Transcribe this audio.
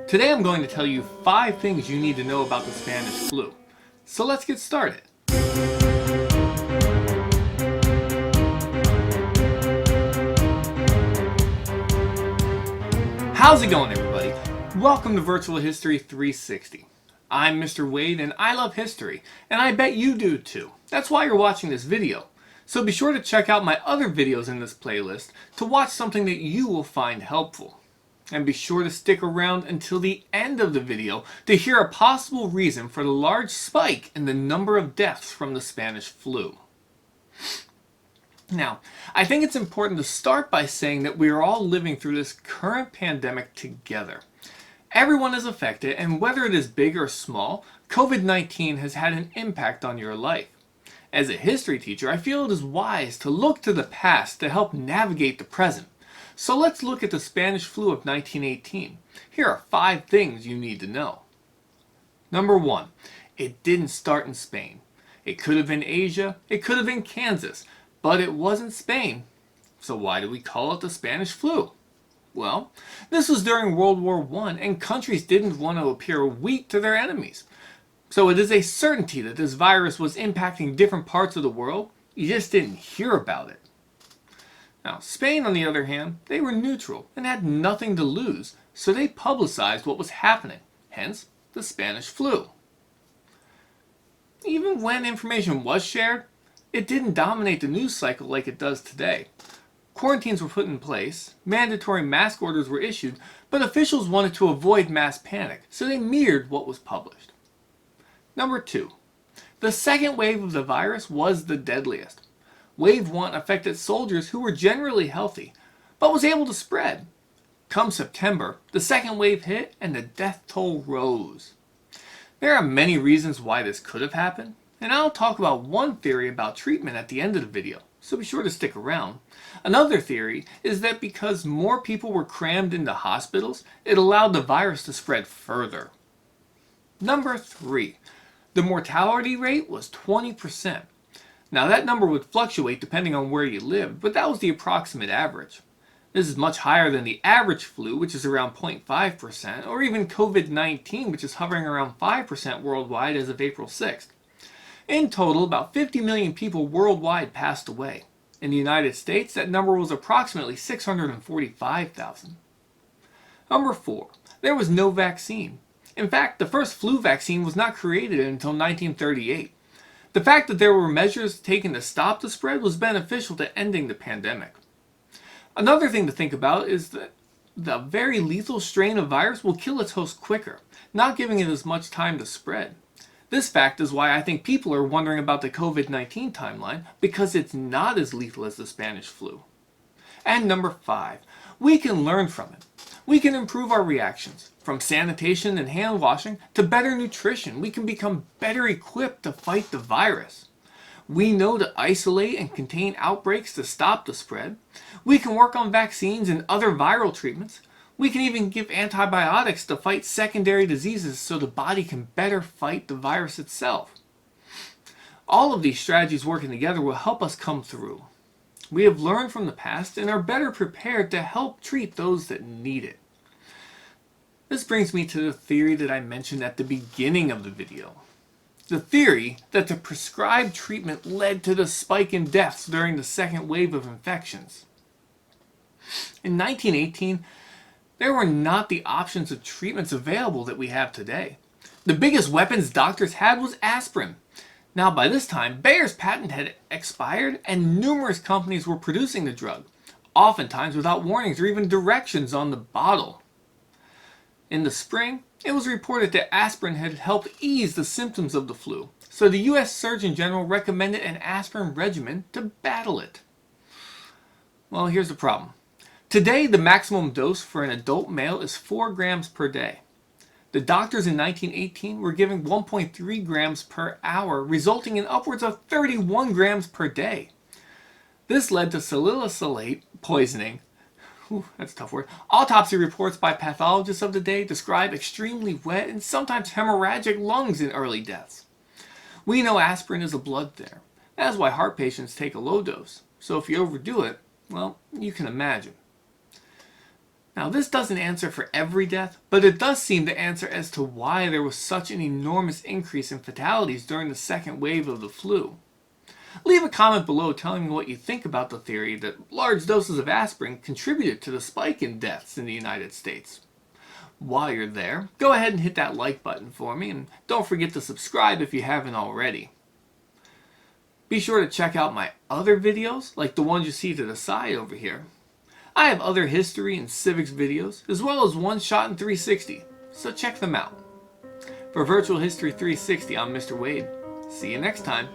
Today I'm going to tell you 5 things you need to know about the Spanish flu. So let's get started. How's it going, everybody? Welcome to Virtual History 360. I'm Mr. Wade and I love history, and I bet you do too. That's why you're watching this video. So be sure to check out my other videos in this playlist to watch something that you will find helpful. And be sure to stick around until the end of the video to hear a possible reason for the large spike in the number of deaths from the Spanish flu. Now, I think it's important to start by saying that we are all living through this current pandemic together. Everyone is affected, and whether it is big or small, COVID-19 has had an impact on your life. As a history teacher, I feel it is wise to look to the past to help navigate the present. So let's look at the Spanish flu of 1918. Here are 5 things you need to know. Number 1. It didn't start in Spain. It could have been Asia, it could have been Kansas, but it wasn't Spain. So why do we call it the Spanish flu? Well, this was during World War I, and countries didn't want to appear weak to their enemies. So it is a certainty that this virus was impacting different parts of the world. You just didn't hear about it. Now, Spain, on the other hand, they were neutral and had nothing to lose, so they publicized what was happening, hence the Spanish flu. Even when information was shared, it didn't dominate the news cycle like it does today. Quarantines were put in place, mandatory mask orders were issued, but officials wanted to avoid mass panic, so they mirrored what was published. Number 2. The second wave of the virus was the deadliest. Wave 1 affected soldiers who were generally healthy, but was able to spread. Come September, the second wave hit and the death toll rose. There are many reasons why this could have happened, and I'll talk about one theory about treatment at the end of the video, so be sure to stick around. Another theory is that because more people were crammed into hospitals, it allowed the virus to spread further. Number 3. The mortality rate was 20%. Now that number would fluctuate depending on where you lived, but that was the approximate average. This is much higher than the average flu, which is around 0.5%, or even COVID-19, which is hovering around 5% worldwide as of April 6th. In total, about 50 million people worldwide passed away. In the United States, that number was approximately 645,000. Number 4. There was no vaccine. In fact, the first flu vaccine was not created until 1938. The fact that there were measures taken to stop the spread was beneficial to ending the pandemic. Another thing to think about is that the very lethal strain of virus will kill its host quicker, not giving it as much time to spread. This fact is why I think people are wondering about the COVID-19 timeline, because it's not as lethal as the Spanish flu. And number 5, we can learn from it. We can improve our reactions. From sanitation and hand washing to better nutrition, we can become better equipped to fight the virus. We know to isolate and contain outbreaks to stop the spread. We can work on vaccines and other viral treatments. We can even give antibiotics to fight secondary diseases so the body can better fight the virus itself. All of these strategies working together will help us come through. We have learned from the past and are better prepared to help treat those that need it. This brings me to the theory that I mentioned at the beginning of the video. The theory that the prescribed treatment led to the spike in deaths during the second wave of infections. In 1918, there were not the options of treatments available that we have today. The biggest weapons doctors had was aspirin. Now by this time, Bayer's patent had expired and numerous companies were producing the drug, oftentimes without warnings or even directions on the bottle. In the spring, it was reported that aspirin had helped ease the symptoms of the flu, so the US Surgeon General recommended an aspirin regimen to battle it. Well, here's the problem. Today, the maximum dose for an adult male is 4 grams per day. The doctors in 1918 were giving 1.3 grams per hour, resulting in upwards of 31 grams per day. This led to salicylate poisoning. That's a tough word. Autopsy reports by pathologists of the day describe extremely wet and sometimes hemorrhagic lungs in early deaths. We know aspirin is a blood thinner. That's why heart patients take a low dose. So if you overdo it, well, you can imagine. Now, this doesn't answer for every death, but it does seem to answer as to why there was such an enormous increase in fatalities during the second wave of the flu. Leave a comment below telling me what you think about the theory that large doses of aspirin contributed to the spike in deaths in the United States. While you're there, go ahead and hit that like button for me, and don't forget to subscribe if you haven't already. Be sure to check out my other videos, like the ones you see to the side over here. I have other history and civics videos, as well as One Shot in 360, so check them out. For Virtual History 360, I'm Mr. Wade. See you next time.